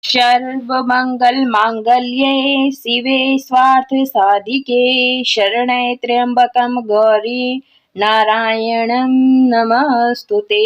सर्वमंगल मांगल्ये शिवे स्वार्थ साधिके शरण्ये त्र्यंबकम गौरी नारायणं नमस्तुते।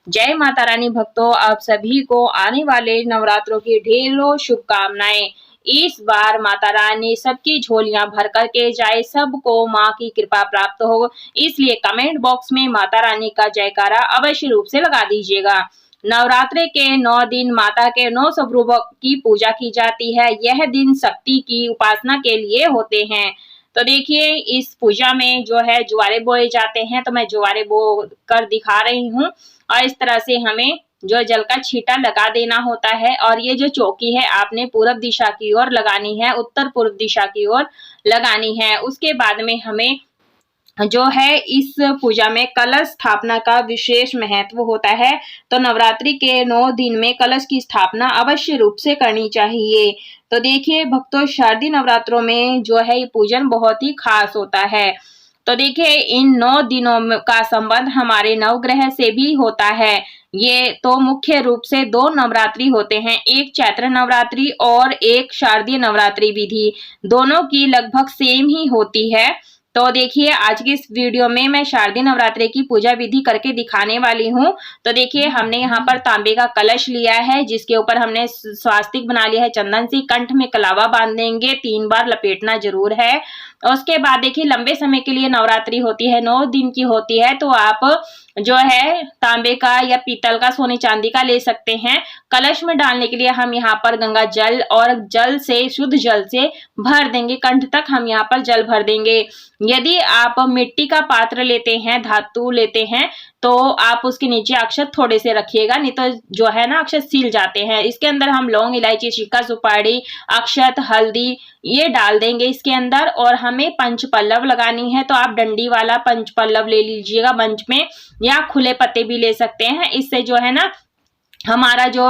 जय माता रानी भक्तों, आप सभी को आने वाले नवरात्रों की ढेरों शुभकामनाएं। इस बार माता रानी सबकी झोलियां भर करके जाए, सबको माँ की कृपा प्राप्त हो, इसलिए कमेंट बॉक्स में माता रानी का जयकारा अवश्य रूप से लगा दीजिएगा। नवरात्रे के 9 दिन माता के 9 स्वरूपों की पूजा की जाती है। यह दिन शक्ति की उपासना के लिए होते हैं। तो देखिए, इस पूजा में जो है जुआरे बोए जाते हैं, तो मैं जुआरे बो कर दिखा रही हूँ। और इस तरह से हमें जो जल का छींटा लगा देना होता है। और ये जो चौकी है आपने पूरब दिशा की ओर लगानी है, उत्तर पूर्व दिशा की ओर लगानी है। उसके बाद में हमें जो है इस पूजा में कलश स्थापना का विशेष महत्व होता है। तो नवरात्रि के 9 दिन में कलश की स्थापना अवश्य रूप से करनी चाहिए। तो देखिए भक्तों, शारदीय नवरात्रों में जो है ये पूजन बहुत ही खास होता है। तो देखिए, इन 9 दिनों का संबंध हमारे नवग्रह से भी होता है। ये तो मुख्य रूप से 2 नवरात्रि होते हैं, एक चैत्र नवरात्रि और एक शारदीय नवरात्रि विधि। दोनों की लगभग सेम ही होती है। तो देखिए, आज की इस वीडियो में मैं शारदीय नवरात्रि की पूजा विधि करके दिखाने वाली हूँ। तो देखिए, हमने यहाँ पर तांबे का कलश लिया है, जिसके ऊपर हमने स्वास्तिक बना लिया है चंदन से। कंठ में कलावा बांध देंगे, 3 बार लपेटना जरूर है। उसके बाद देखिए, लंबे समय के लिए नवरात्रि होती है, 9 दिन की होती है। तो आप जो है तांबे का या पीतल का, सोने चांदी का ले सकते हैं। कलश में डालने के लिए हम यहाँ पर गंगा जल और जल से, शुद्ध जल से भर देंगे, कंठ तक हम यहाँ पर जल भर देंगे। यदि आप मिट्टी का पात्र लेते हैं, धातु लेते हैं, तो आप उसके नीचे अक्षत थोड़े से रखिएगा, नहीं तो जो है ना अक्षत सील जाते हैं। इसके अंदर हम लौंग, इलायची, सिक्का, सुपारी, अक्षत, हल्दी ये डाल देंगे इसके अंदर। और हमें पंच पल्लव लगानी है, तो आप डंडी वाला पंच पल्लव ले लीजिएगा मंच में, या खुले पत्ते भी ले सकते हैं। इससे जो है ना हमारा जो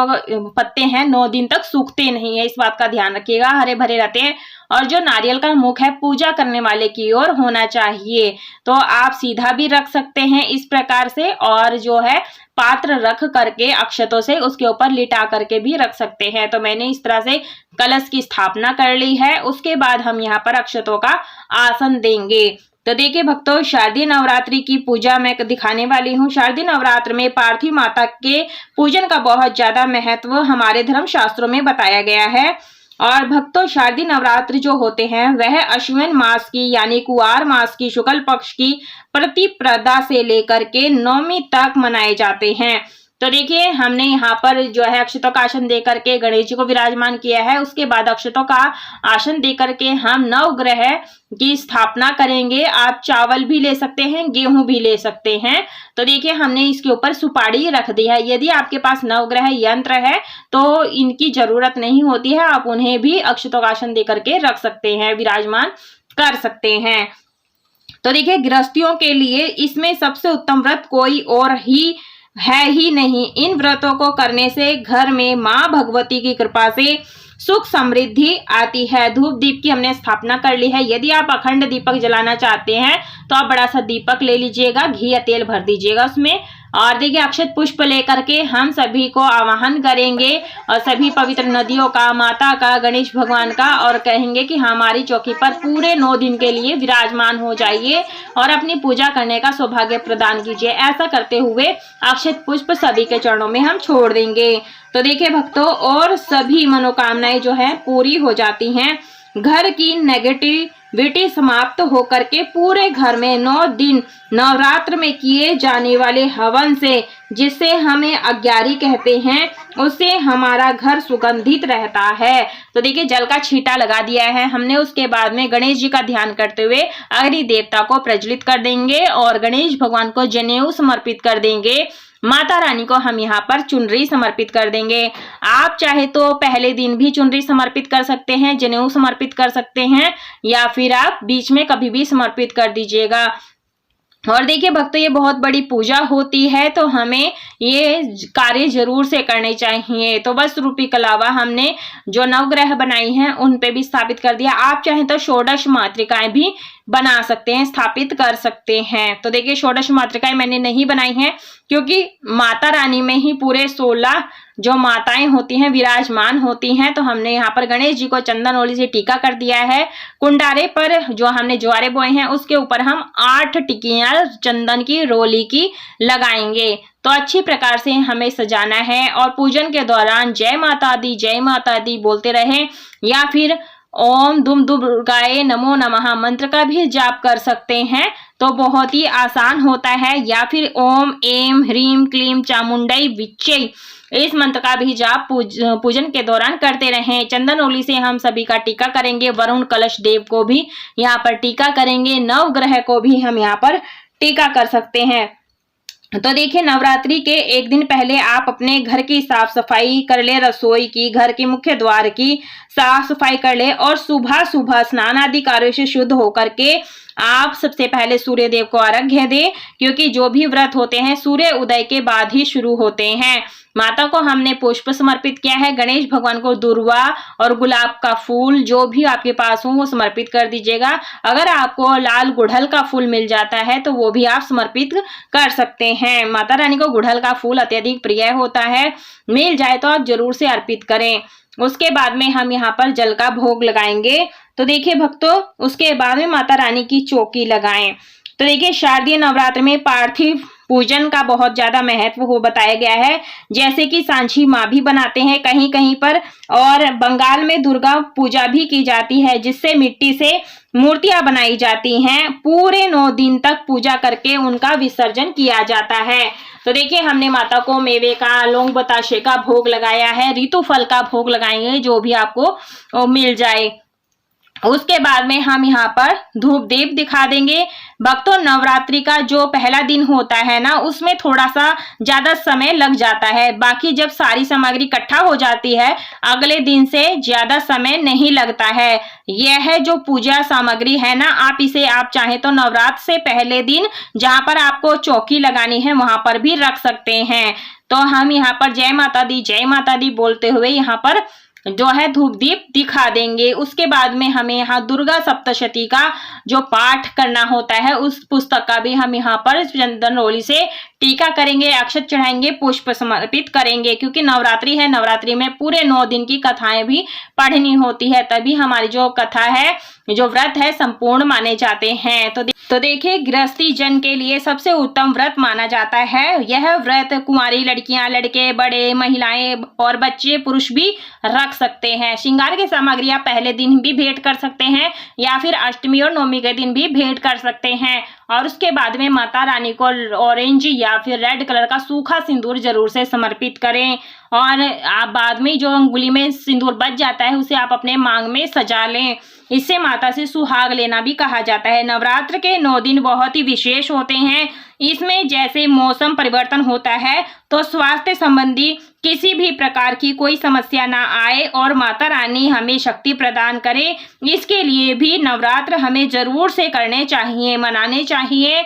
पत्ते हैं 9 दिन तक सूखते नहीं है, इस बात का ध्यान रखिएगा, हरे भरे रहते हैं। और जो नारियल का मुख है पूजा करने वाले की ओर होना चाहिए। तो आप सीधा भी रख सकते हैं इस प्रकार से, और जो है पात्र रख करके अक्षतों से उसके ऊपर लिटा करके भी रख सकते हैं। तो मैंने इस तरह से कलश की स्थापना कर ली है। उसके बाद हम यहाँ पर अक्षतों का आसन देंगे। तो देखिए भक्तों, शारदीय नवरात्रि की पूजा मैं दिखाने वाली हूँ। शारदीय नवरात्र में पार्थिव माता के पूजन का बहुत ज्यादा महत्व हमारे धर्म शास्त्रों में बताया गया है। और भक्तों, शारदीय नवरात्र जो होते हैं वह अश्विन मास की यानी कुआर मास की शुक्ल पक्ष की प्रतिपदा से लेकर के 9वीं तक मनाए जाते हैं। तो देखिए, हमने यहाँ पर जो है अक्षतों का आसन दे करके गणेश जी को विराजमान किया है। उसके बाद अक्षतों का आसन दे करके हम नवग्रह की स्थापना करेंगे। आप चावल भी ले सकते हैं, गेहूं भी ले सकते हैं। तो देखिए, हमने इसके ऊपर सुपारी रख दी है। यदि आपके पास नवग्रह यंत्र है तो इनकी जरूरत नहीं होती है, आप उन्हें भी अक्षतों का आसन दे करके रख सकते हैं, विराजमान कर सकते हैं। तो देखिए, गृहस्थियों के लिए इसमें सबसे उत्तम व्रत कोई और ही है ही नहीं। इन व्रतों को करने से घर में माँ भगवती की कृपा से सुख समृद्धि आती है। धूप दीप की हमने स्थापना कर ली है। यदि आप अखंड दीपक जलाना चाहते हैं तो आप बड़ा सा दीपक ले लीजिएगा, घी या तेल भर दीजिएगा उसमें। और देखिए, अक्षत पुष्प लेकर के हम सभी को आवाहन करेंगे, और सभी पवित्र नदियों का, माता का, गणेश भगवान का, और कहेंगे कि हमारी चौकी पर पूरे 9 दिन के लिए विराजमान हो जाइए और अपनी पूजा करने का सौभाग्य प्रदान कीजिए। ऐसा करते हुए अक्षत पुष्प सभी के चरणों में हम छोड़ देंगे। तो देखिए भक्तों, और सभी मनोकामनाएं जो है पूरी हो जाती हैं। घर की नेगेटिविटी समाप्त होकर के पूरे घर में 9 दिन नवरात्र में किए जाने वाले हवन से, जिसे हमें अग्यारी कहते हैं, उससे हमारा घर सुगंधित रहता है। तो देखिए, जल का छींटा लगा दिया है हमने। उसके बाद में गणेश जी का ध्यान करते हुए अग्नि देवता को प्रज्वलित कर देंगे और गणेश भगवान को जनेऊ समर्पित कर देंगे। माता रानी को हम यहाँ पर चुनरी समर्पित कर देंगे। आप चाहे तो पहले दिन भी चुनरी समर्पित कर सकते हैं, जनेऊ समर्पित कर सकते हैं, या फिर आप बीच में कभी भी समर्पित कर दीजिएगा। और देखिए भक्तों, ये बहुत बड़ी पूजा होती है, तो हमें ये कार्य जरूर से करने चाहिए। तो बस रूपी कलावा हमने जो नवग्रह बनाई हैं उन पे भी स्थापित कर दिया। आप चाहें तो षोडश मातृकाएं भी बना सकते हैं, स्थापित कर सकते हैं। तो देखिए, षोडश मातृकाएं मैंने नहीं बनाई हैं, क्योंकि माता रानी में ही पूरे 16 जो माताएं होती हैं विराजमान होती हैं। तो हमने यहाँ पर गणेश जी को चंदन ओली से टीका कर दिया है। कुंडारे पर जो हमने ज्वारे बोए हैं उसके ऊपर हम 8 टिकियां चंदन की रोली की लगाएंगे। तो अच्छी प्रकार से हमें सजाना है और पूजन के दौरान जय माता दी बोलते रहें या फिर ओम दुम दुर्गाए नमो नमः मंत्र का भी जाप कर सकते हैं। तो बहुत ही आसान होता है। या फिर ओम एम ह्रीम क्लीम चामुंडई विच्चे इस मंत्र का भी जाप पूजन के दौरान करते रहें। चंदन ओली से हम सभी का टीका करेंगे। वरुण कलश देव को भी यहाँ पर टीका करेंगे। नवग्रह को भी हम यहाँ पर टीका कर सकते हैं। तो देखिए नवरात्रि के एक दिन पहले आप अपने घर की साफ सफाई कर ले, रसोई की, घर के मुख्य द्वार की साफ सफाई कर ले और सुबह सुबह स्नान आदि कार्यों से शुद्ध होकर के आप सबसे पहले सूर्य देव को अर्घ्य दें, क्योंकि जो भी व्रत होते हैं सूर्य उदय के बाद ही शुरू होते हैं। माता को हमने पुष्प समर्पित किया है। गणेश भगवान को दुर्वा और गुलाब का फूल जो भी आपके पास हो वो समर्पित कर दीजिएगा। अगर आपको लाल गुड़हल का फूल मिल जाता है तो वो भी आप समर्पित कर सकते हैं। माता रानी को गुड़हल का फूल अत्यधिक प्रिय होता है, मिल जाए तो आप जरूर से अर्पित करें। उसके बाद में हम यहाँ पर जल का भोग लगाएंगे। तो देखिए भक्तों, उसके बाद में माता रानी की चौकी लगाएं। तो देखिए शारदीय नवरात्र में पार्थिव पूजन का बहुत ज्यादा महत्व हो बताया गया है। जैसे कि सांची माँ भी बनाते हैं कहीं कहीं पर, और बंगाल में दुर्गा पूजा भी की जाती है जिससे मिट्टी से मूर्तियां बनाई जाती हैं। पूरे 9 दिन तक पूजा करके उनका विसर्जन किया जाता है। तो देखिए हमने माता को मेवे का, लौंग बताशे का भोग लगाया है। ऋतु फल का भोग लगाएंगे जो भी आपको मिल जाए। उसके बाद में हम यहाँ पर धूप दीप दिखा देंगे। भक्तों नवरात्रि का जो पहला दिन होता है ना उसमें थोड़ा सा ज्यादा समय लग जाता है। बाकी जब सारी सामग्री इकट्ठा हो जाती है अगले दिन से ज्यादा समय नहीं लगता है। यह है जो पूजा सामग्री है ना, आप इसे आप चाहे तो नवरात्र से पहले दिन जहाँ पर आपको चौकी लगानी है वहां पर भी रख सकते हैं। तो हम यहाँ पर जय माता दी बोलते हुए यहाँ पर जो है धूप दीप दिखा देंगे। उसके बाद में हमें यहाँ दुर्गा सप्तशती का जो पाठ करना होता है उस पुस्तक का भी हम यहाँ पर चंदन रोली से टीका करेंगे, अक्षत चढ़ाएंगे, पुष्प समर्पित करेंगे। क्योंकि नवरात्रि है, नवरात्रि में पूरे 9 दिन की कथाएं भी पढ़नी होती है, तभी हमारी जो कथा है, जो व्रत है संपूर्ण माने जाते हैं। तो देखिए गृहस्थी जन के लिए सबसे उत्तम व्रत माना जाता है। यह व्रत कुंवारी लड़कियां, लड़के, बड़े, महिलाएं और बच्चे, पुरुष भी रख सकते हैं। श्रृंगार की सामग्री आप पहले दिन भी भेंट कर सकते हैं या फिर अष्टमी और नवमी के दिन भी भेंट कर सकते हैं। और उसके बाद में माता रानी को ऑरेंज या फिर रेड कलर का सूखा सिंदूर जरूर से समर्पित करें। और आप बाद में जो अंगुली में सिंदूर बच जाता है उसे आप अपने मांग में सजा लें। इससे माता से सुहाग लेना भी कहा जाता है। नवरात्र के 9 दिन बहुत ही विशेष होते हैं। इसमें जैसे मौसम परिवर्तन होता है तो स्वास्थ्य संबंधी किसी भी प्रकार की कोई समस्या ना आए और माता रानी हमें शक्ति प्रदान करे, इसके लिए भी नवरात्र हमें जरूर से करने चाहिए, मनाने चाहिए।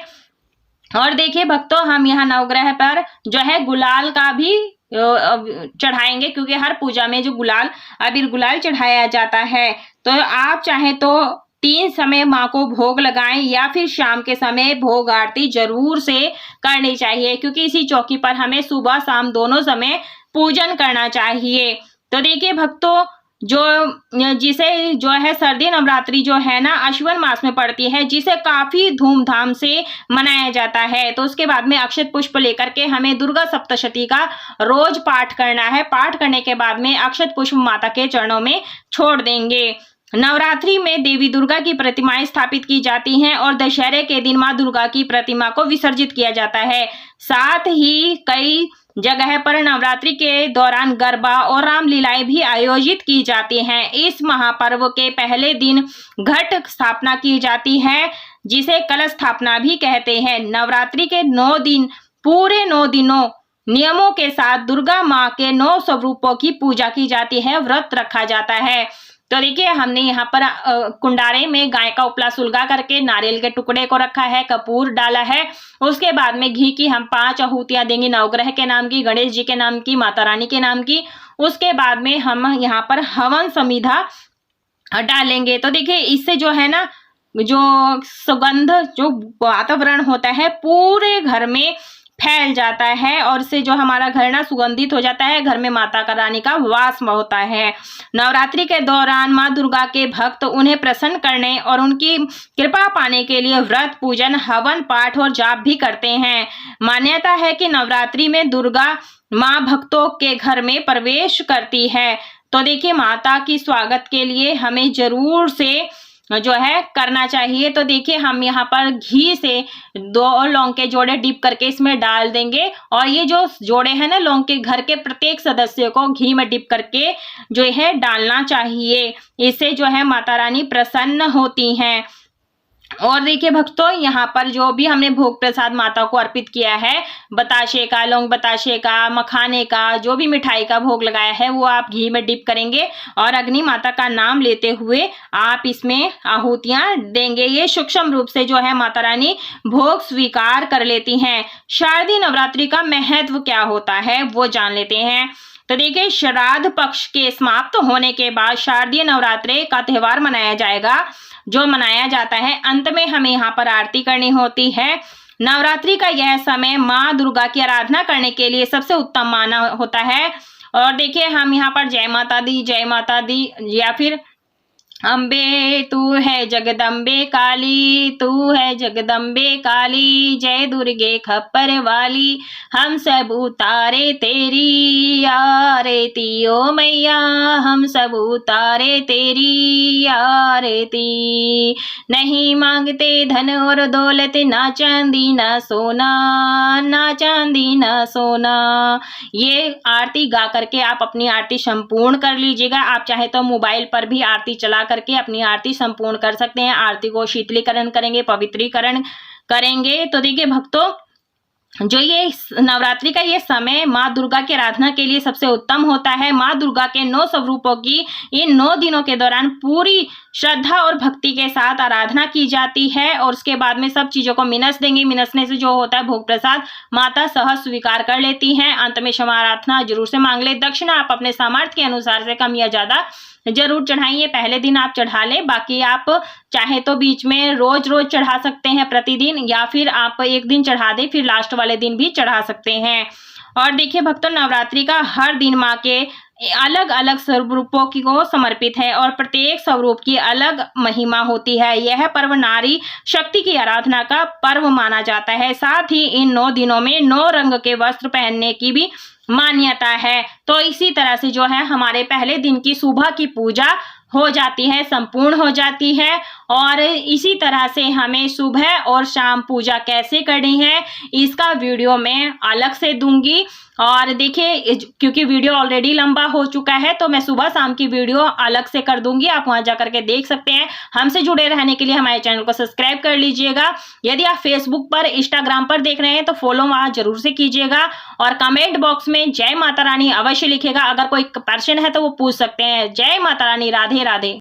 और देखिए भक्तों हम यहाँ नवग्रह पर जो है गुलाल का भी चढ़ाएंगे, क्योंकि हर पूजा में जो गुलाल अबीर गुलाल चढ़ाया जाता है। तो आप चाहे तो 3 समय माँ को भोग लगाएं या फिर शाम के समय भोग आरती जरूर से करनी चाहिए, क्योंकि इसी चौकी पर हमें सुबह शाम दोनों समय पूजन करना चाहिए। तो देखिए भक्तों जिसे जो है सर्दी नवरात्रि जो है ना अश्विन मास में पड़ती है, जिसे काफी धूमधाम से मनाया जाता है। तो उसके बाद में अक्षत पुष्प लेकर के हमें दुर्गा सप्तशती का रोज पाठ करना है। पाठ करने के बाद में अक्षत पुष्प माता के चरणों में छोड़ देंगे। नवरात्रि में देवी दुर्गा की प्रतिमाएं स्थापित की जाती हैं और दशहरे के दिन मां दुर्गा की प्रतिमा को विसर्जित किया जाता है। साथ ही कई जगह पर नवरात्रि के दौरान गरबा और रामलीलाएं भी आयोजित की जाती हैं। इस महापर्व के पहले दिन घट स्थापना की जाती है, जिसे कलश स्थापना भी कहते हैं। नवरात्रि के 9 दिन पूरे 9 दिनों नियमों के साथ दुर्गा माँ के 9 स्वरूपों की पूजा की जाती है, व्रत रखा जाता है। तो देखिए हमने यहाँ पर कुंडारे में गाय का उपला सुलगा करके नारियल के टुकड़े को रखा है, कपूर डाला है। उसके बाद में घी की हम 5 आहुतियां देंगे, नवग्रह के नाम की, गणेश जी के नाम की, माता रानी के नाम की। उसके बाद में हम यहाँ पर हवन समिधा डालेंगे। तो देखिए इससे जो है ना जो सुगंध, जो वातावरण होता है पूरे घर में फैल जाता है और इससे जो हमारा घर ना सुगंधित हो जाता है, घर में माता का रानी का वास होता है। नवरात्रि के दौरान माँ दुर्गा के भक्त उन्हें प्रसन्न करने और उनकी कृपा पाने के लिए व्रत, पूजन, हवन, पाठ और जाप भी करते हैं। मान्यता है कि नवरात्रि में दुर्गा माँ भक्तों के घर में प्रवेश करती है। तो देखिए, माता की स्वागत के लिए हमें जरूर से जो है करना चाहिए। तो देखिए, हम यहाँ पर घी से 2 लौंग के जोड़े डिप करके इसमें डाल देंगे और ये जो जोड़े हैं ना लौंग के, घर के प्रत्येक सदस्य को घी में डिप करके जो है डालना चाहिए। इससे जो है माता रानी प्रसन्न होती हैं। और देखिए भक्तों, यहाँ पर जो भी हमने भोग प्रसाद माता को अर्पित किया है, बताशे का, लौंग बताशे का, मखाने का, जो भी मिठाई का भोग लगाया है वो आप घी में डिप करेंगे और अग्नि माता का नाम लेते हुए आप इसमें आहुतियां देंगे। ये सूक्ष्म रूप से जो है माता रानी भोग स्वीकार कर लेती हैं। शारदीय नवरात्रि का महत्व क्या होता है वो जान लेते हैं। तो देखिए, श्राद्ध पक्ष के समाप्त होने के बाद शारदीय नवरात्रि का त्योहार मनाया जाएगा, जो मनाया जाता है। अंत में हमें यहाँ पर आरती करनी होती है। नवरात्रि का यह समय माँ दुर्गा की आराधना करने के लिए सबसे उत्तम माना होता है। और देखिए, हम यहाँ पर जय माता दी या फिर अम्बे तू है जगदम्बे काली, तू है जगदम्बे काली, जय दुर्गे खप्पर वाली, हम सब उतारे तेरी आरती ओ मैया, हम सब उतारे तेरी आरती। नहीं मांगते धन और दौलत, ना चांदी ना सोना, ना चांदी ना सोना। ये आरती गा करके आप अपनी आरती संपूर्ण कर लीजिएगा। आप चाहे तो मोबाइल पर भी आरती चला करके अपनी आरती संपूर्ण कर सकते हैं। आरती को शीतलीकरण करेंगे, पवित्रीकरण करेंगे। तो देखिए भक्तों, जो ये नवरात्रि का ये समय माँ दुर्गा की आराधना के लिए सबसे उत्तम होता है। माँ दुर्गा के 9 स्वरूपों की इन 9 दिनों के दौरान पूरी श्रद्धा और भक्ति के साथ आराधना की जाती है और उसके बाद में सब चीजों को मिनस देंगे। मिनसने से जो होता है भोग प्रसाद माता सहज स्वीकार कर लेती हैं। अंत में क्षमा प्रार्थना जरूर से मांग ले। दक्षिणा आप अपने सामर्थ्य के अनुसार से कम या ज्यादा जरूर चढ़ाइए। पहले दिन आप चढ़ा लें, बाकी आप चाहे तो बीच में रोज रोज चढ़ा सकते हैं प्रतिदिन, या फिर आप एक दिन चढ़ा दें फिर लास्ट वाले दिन भी चढ़ा सकते हैं। और देखिए भक्तों, नवरात्रि का हर दिन माँ के अलग अलग स्वरूपों की को समर्पित है और प्रत्येक स्वरूप की अलग महिमा होती है। यह पर्व नारी शक्ति की आराधना का पर्व माना जाता है। साथ ही इन 9 दिनों में 9 रंग के वस्त्र पहनने की भी मान्यता है। तो इसी तरह से जो है हमारे पहले दिन की सुबह की पूजा हो जाती है, संपूर्ण हो जाती है। और इसी तरह से हमें सुबह और शाम पूजा कैसे करनी है इसका वीडियो मैं अलग से दूंगी। और देखिए, क्योंकि वीडियो ऑलरेडी लंबा हो चुका है तो मैं सुबह शाम की वीडियो अलग से कर दूंगी, आप वहां जाकर के देख सकते हैं। हमसे जुड़े रहने के लिए हमारे चैनल को सब्सक्राइब कर लीजिएगा। यदि आप फेसबुक पर, इंस्टाग्राम पर देख रहे हैं तो फॉलो वहां जरूर से कीजिएगा। और कमेंट बॉक्स में जय माता रानी अवश्य लिखेगा। अगर कोई प्रश्न है तो वो पूछ सकते हैं। जय माता रानी, राधे राधे।